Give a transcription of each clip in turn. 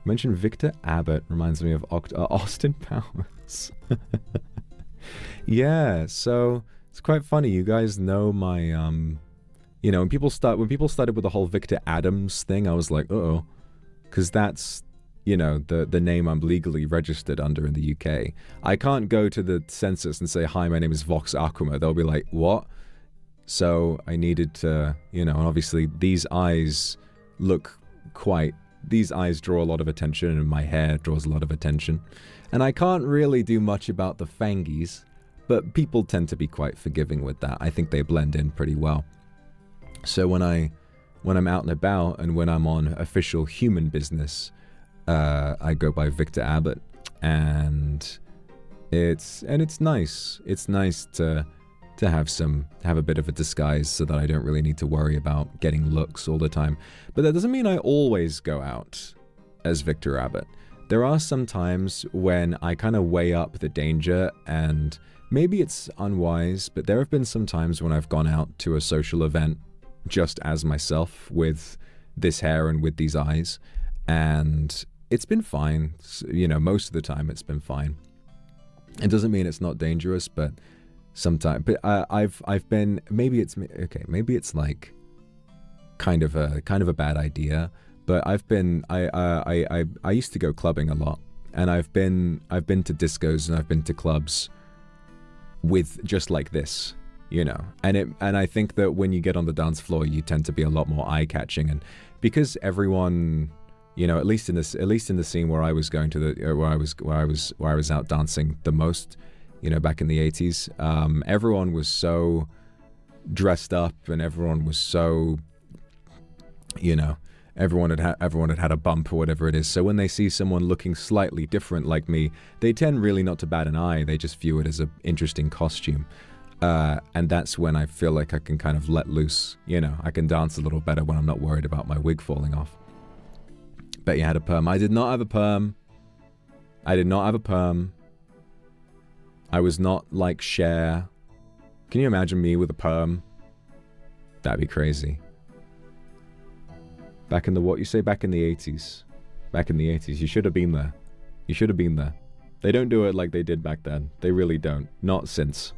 Mention Victor Abbott reminds me of Austin Powers. Yeah, so it's quite funny. You guys know my you know, when people started with the whole Victor Adams thing, I was like, uh-oh, because that's, you know, the name I'm legally registered under in the UK. I can't go to the census and say, hi, my name is Vox Akuma. They'll be like, what? So I needed to, you know, and obviously these eyes draw a lot of attention, and my hair draws a lot of attention. And I can't really do much about the fangies, but people tend to be quite forgiving with that. I think they blend in pretty well. So when I'm out and about and when I'm on official human business, I go by Victor Abbott, and it's nice. It's nice to have a bit of a disguise so that I don't really need to worry about getting looks all the time. But that doesn't mean I always go out as Victor Abbott. There are some times when I kind of weigh up the danger, and maybe it's unwise, but there have been some times when I've gone out to a social event just as myself with this hair and with these eyes, and it's been fine. You know, most of the time it's been fine. It doesn't mean it's not dangerous, but sometimes. But I've been, maybe it's like kind of a bad idea. But I used to go clubbing a lot, and I've been to discos and I've been to clubs with just like this, you know. And I think that when you get on the dance floor, you tend to be a lot more eye-catching, and because everyone, you know, at least in the scene where I was going to where I was out dancing the most, you know, back in the 80s, everyone was so dressed up, and everyone was so, you know, everyone had had a bump or whatever it is. So when they see someone looking slightly different like me, they tend really not to bat an eye. They just view it as an interesting costume. And that's when I feel like I can kind of let loose, you know, I can dance a little better when I'm not worried about my wig falling off. Bet you had a perm. I did not have a perm. I did not have a perm. I was not like Cher. Can you imagine me with a perm? That'd be crazy. Back in the what? You say back in the 80s. Back in the 80s. You should have been there. You should have been there. They don't do it like they did back then. They really don't. Not since.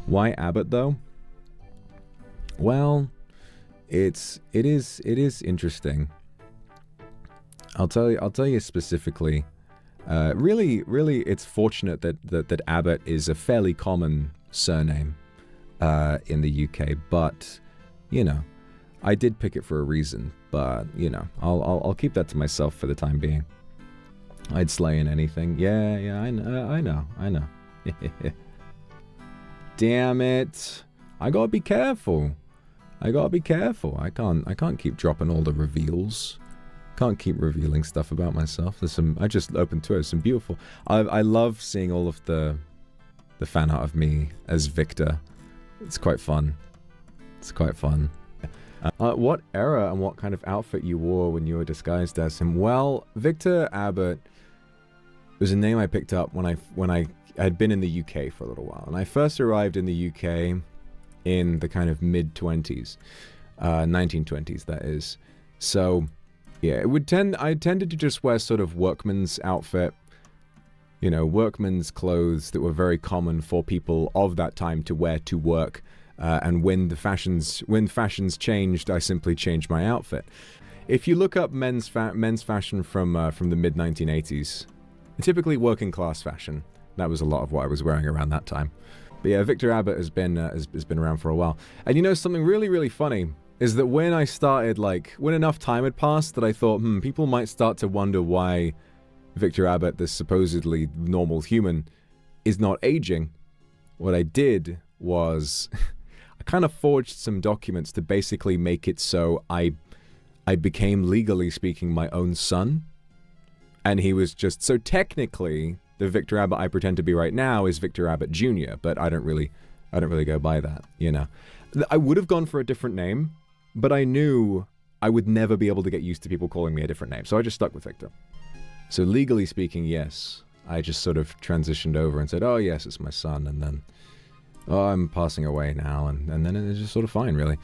Why Abbott though? Well, it is interesting. I'll tell you specifically. Really, it's fortunate that Abbott is a fairly common surname in the UK, but you know, I did pick it for a reason. But you know, I'll keep that to myself for the time being. I'd slay in anything. Yeah, I know. Damn it! I gotta be careful. I can't keep dropping all the reveals. Can't keep revealing stuff about myself. There's some. I just opened Twitter. Some beautiful. I love seeing all of the fan art of me as Victor. It's quite fun. What era and what kind of outfit you wore when you were disguised as him? Well, Victor Abbott was a name I picked up when I had been in the UK for a little while, and I first arrived in the UK in the kind of mid-20s, 1920s that is. So yeah, I tended to just wear sort of workman's outfit, you know, workman's clothes that were very common for people of that time to wear to work. And when fashions changed, I simply changed my outfit. If you look up men's fashion from the mid-1980s, typically working class fashion, that was a lot of what I was wearing around that time. But yeah, Victor Abbott has been around for a while. And you know, something really, really funny is that when I started, like, when enough time had passed that I thought, people might start to wonder why Victor Abbott, this supposedly normal human, is not aging. What I did was I kind of forged some documents to basically make it so I became, legally speaking, my own son. And he was just, so technically, the Victor Abbott I pretend to be right now is Victor Abbott Jr., but I don't really go by that, you know. I would have gone for a different name, but I knew I would never be able to get used to people calling me a different name, so I just stuck with Victor. So legally speaking, yes, I just sort of transitioned over and said, oh yes, it's my son, and then, oh, I'm passing away now, and then it's just sort of fine, really.